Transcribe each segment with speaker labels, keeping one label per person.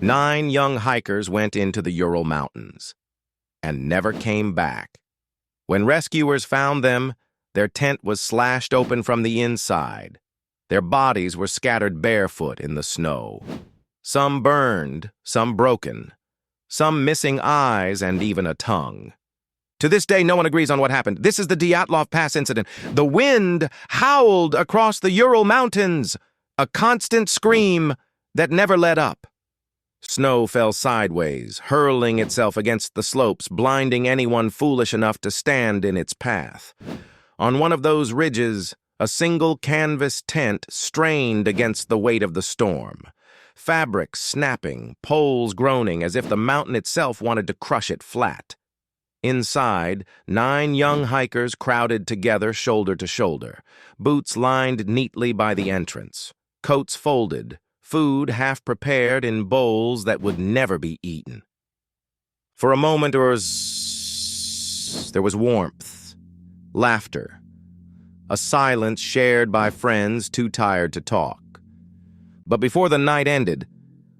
Speaker 1: 9 young hikers went into the Ural Mountains and never came back. When rescuers found them, their tent was slashed open from the inside. Their bodies were scattered barefoot in the snow. Some burned, some broken, some missing eyes and even a tongue. To this day, no one agrees on what happened. This is the Dyatlov Pass incident. The wind howled across the Ural Mountains, a constant scream that never let up. Snow fell sideways, hurling itself against the slopes, blinding anyone foolish enough to stand in its path. On one of those ridges, a single canvas tent strained against the weight of the storm. Fabric snapping, poles groaning as if the mountain itself wanted to crush it flat. Inside, 9 young hikers crowded together shoulder to shoulder, boots lined neatly by the entrance, coats folded, food half prepared in bowls that would never be eaten. For a moment there was warmth, laughter, a silence shared by friends too tired to talk. But before the night ended,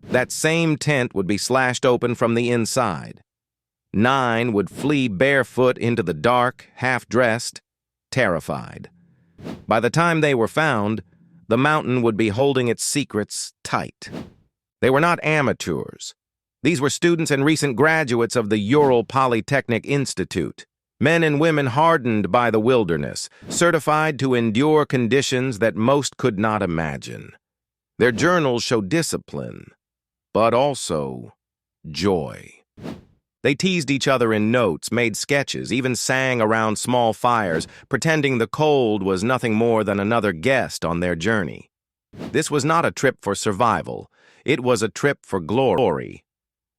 Speaker 1: that same tent would be slashed open from the inside. 9 would flee barefoot into the dark, half-dressed, terrified. By the time they were found, the mountain would be holding its secrets tight. They were not amateurs. These were students and recent graduates of the Ural Polytechnic Institute, men and women hardened by the wilderness, certified to endure conditions that most could not imagine. Their journals show discipline, but also joy. They teased each other in notes, made sketches, even sang around small fires, pretending the cold was nothing more than another guest on their journey. This was not a trip for survival. It was a trip for glory.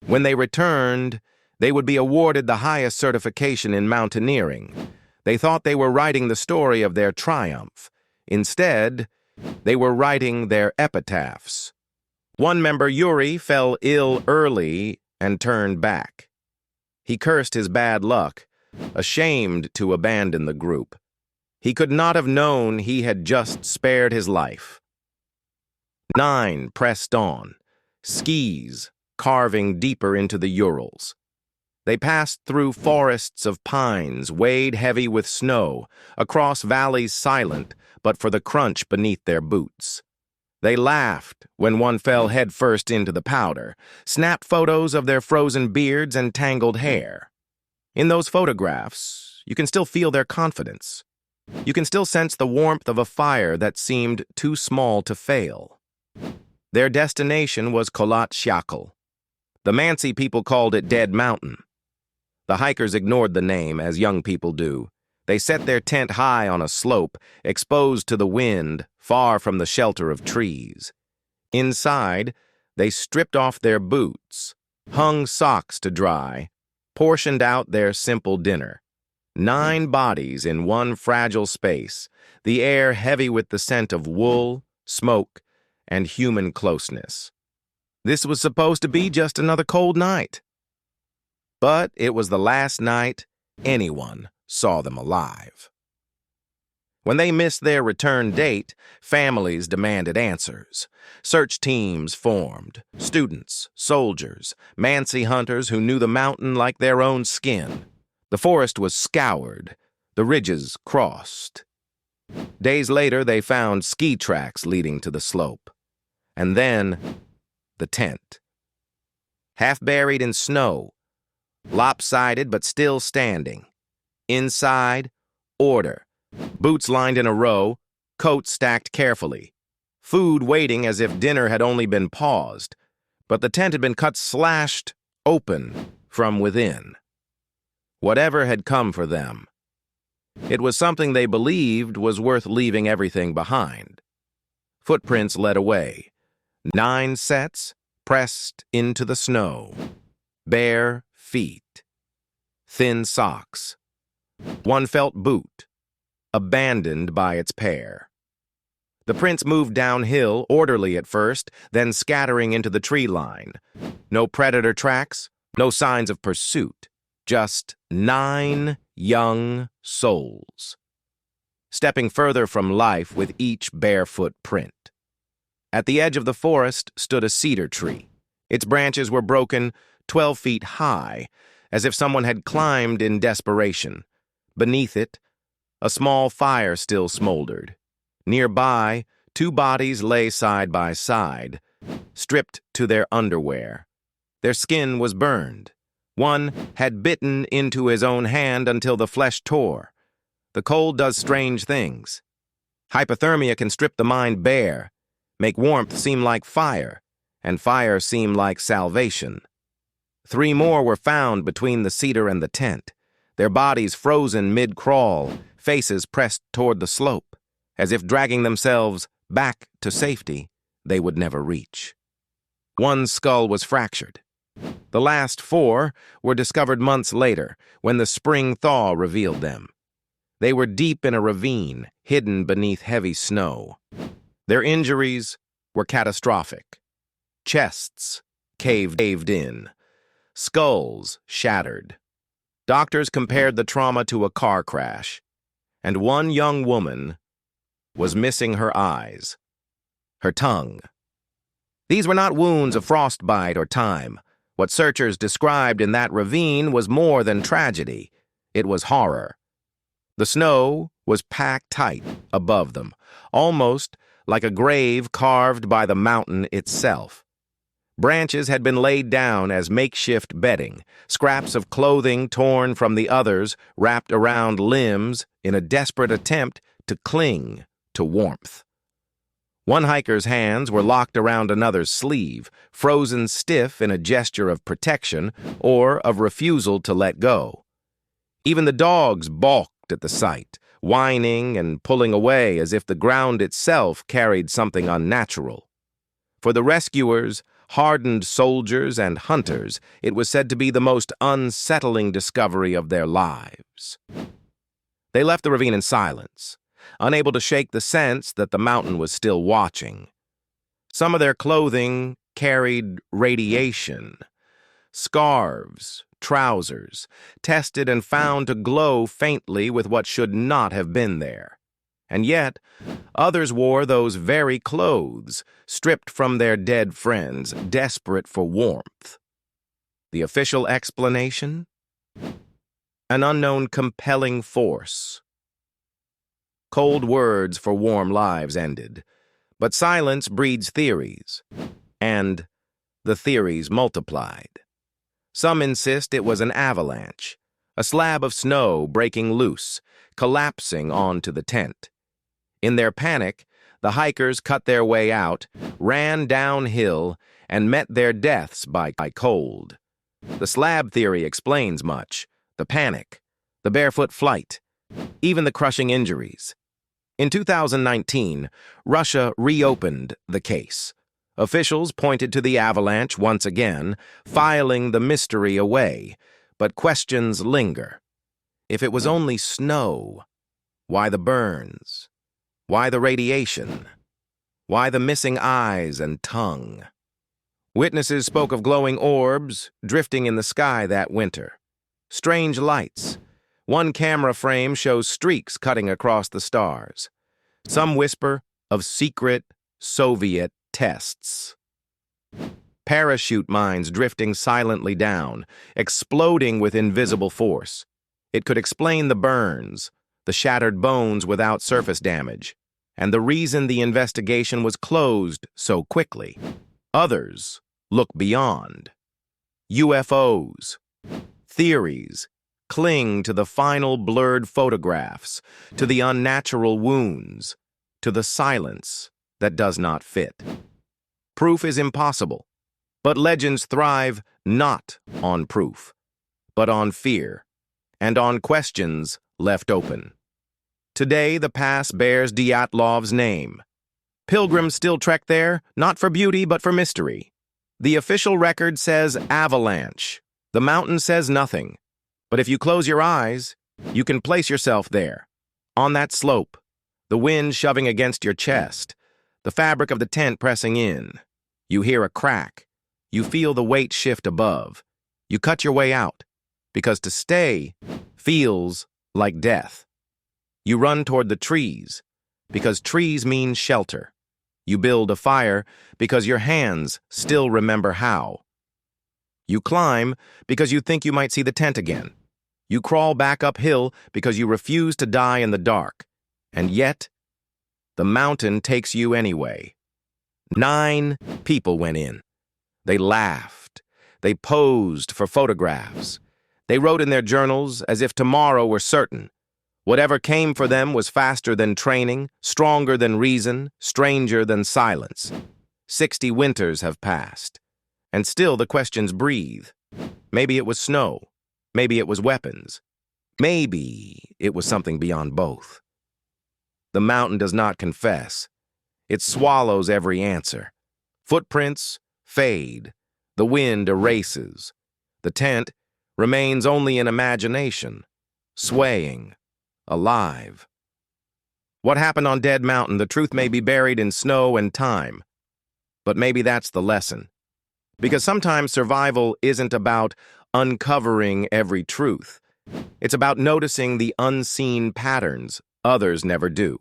Speaker 1: When they returned, they would be awarded the highest certification in mountaineering. They thought they were writing the story of their triumph. Instead, they were writing their epitaphs. One member, Yuri, fell ill early and turned back. He cursed his bad luck, ashamed to abandon the group. He could not have known he had just spared his life. 9 pressed on, skis carving deeper into the Urals. They passed through forests of pines, weighed heavy with snow, across valleys silent but for the crunch beneath their boots. They laughed when one fell headfirst into the powder, snapped photos of their frozen beards and tangled hair. In those photographs, you can still feel their confidence. You can still sense the warmth of a fire that seemed too small to fail. Their destination was Kholat Syakhl. The Mansi people called it Dead Mountain. The hikers ignored the name, as young people do. They set their tent high on a slope, exposed to the wind, far from the shelter of trees. Inside, they stripped off their boots, hung socks to dry, portioned out their simple dinner. 9 bodies in one fragile space, the air heavy with the scent of wool, smoke, and human closeness. This was supposed to be just another cold night. But it was the last night anyone saw them alive. When they missed their return date, families demanded answers. Search teams formed, students, soldiers, Mansi hunters who knew the mountain like their own skin. The forest was scoured, the ridges crossed. Days later, they found ski tracks leading to the slope. And then, the tent. Half buried in snow, lopsided but still standing. Inside, order. Boots lined in a row, coats stacked carefully. Food waiting as if dinner had only been paused, but the tent had been slashed open from within. Whatever had come for them, it was something they believed was worth leaving everything behind. Footprints led away. 9 sets pressed into the snow. Bare feet. Thin socks. One felt boot, abandoned by its pair. The prints moved downhill, orderly at first, then scattering into the tree line. No predator tracks, no signs of pursuit, just 9 young souls, stepping further from life with each barefoot print. At the edge of the forest stood a cedar tree, Its branches were broken 12 feet high, as if someone had climbed in desperation. Beneath it, a small fire still smoldered. Nearby, two bodies lay side by side, stripped to their underwear. Their skin was burned. One had bitten into his own hand until the flesh tore. The cold does strange things. Hypothermia can strip the mind bare, make warmth seem like fire, and fire seem like salvation. 3 more were found between the cedar and the tent, their bodies frozen mid-crawl, faces pressed toward the slope, as if dragging themselves back to safety they would never reach. One skull was fractured. The last 4 were discovered months later, when the spring thaw revealed them. They were deep in a ravine, hidden beneath heavy snow. Their injuries were catastrophic. Chests caved in. Skulls shattered. Doctors compared the trauma to a car crash, and one young woman was missing her eyes, her tongue. These were not wounds of frostbite or time. What searchers described in that ravine was more than tragedy. It was horror. The snow was packed tight above them, almost like a grave carved by the mountain itself. Branches had been laid down as makeshift bedding, scraps of clothing torn from the others wrapped around limbs in a desperate attempt to cling to warmth. One hiker's hands were locked around another's sleeve, frozen stiff in a gesture of protection or of refusal to let go. Even the dogs balked at the sight, whining and pulling away as if the ground itself carried something unnatural. For the rescuers, hardened soldiers and hunters, it was said to be the most unsettling discovery of their lives. They left the ravine in silence, unable to shake the sense that the mountain was still watching. Some of their clothing carried radiation. Scarves, trousers, tested and found to glow faintly with what should not have been there. And yet, others wore those very clothes, stripped from their dead friends, desperate for warmth. The official explanation? An unknown compelling force. Cold words for warm lives ended, but silence breeds theories, and the theories multiplied. Some insist it was an avalanche, a slab of snow breaking loose, collapsing onto the tent. In their panic, the hikers cut their way out, ran downhill, and met their deaths by cold. The slab theory explains much: the panic, the barefoot flight, even the crushing injuries. In 2019, Russia reopened the case. Officials pointed to the avalanche once again, filing the mystery away, but questions linger. If it was only snow, why the burns? Why the radiation? Why the missing eyes and tongue? Witnesses spoke of glowing orbs drifting in the sky that winter. Strange lights. One camera frame shows streaks cutting across the stars. Some whisper of secret Soviet tests. Parachute mines drifting silently down, exploding with invisible force. It could explain the burns, the shattered bones without surface damage, and the reason the investigation was closed so quickly. Others look beyond. UFOs. Theories cling to the final blurred photographs, to the unnatural wounds, to the silence that does not fit. Proof is impossible, but legends thrive not on proof, but on fear, and on questions left open. Today, the pass bears Dyatlov's name. Pilgrims still trek there, not for beauty, but for mystery. The official record says avalanche. The mountain says nothing. But if you close your eyes, you can place yourself there, on that slope, the wind shoving against your chest, the fabric of the tent pressing in. You hear a crack. You feel the weight shift above. You cut your way out, because to stay feels like death. You run toward the trees, because trees mean shelter. You build a fire because your hands still remember how. You climb because you think you might see the tent again. You crawl back uphill because you refuse to die in the dark. And yet, the mountain takes you anyway. 9 people went in. They laughed. They posed for photographs. They wrote in their journals as if tomorrow were certain. Whatever came for them was faster than training, stronger than reason, stranger than silence. 60 winters have passed. And still the questions breathe. Maybe it was snow. Maybe it was weapons. Maybe it was something beyond both. The mountain does not confess. It swallows every answer. Footprints fade. The wind erases. The tent remains only in imagination, swaying, alive. What happened on Dead Mountain, the truth may be buried in snow and time. But maybe that's the lesson. Because sometimes survival isn't about uncovering every truth. It's about noticing the unseen patterns others never do.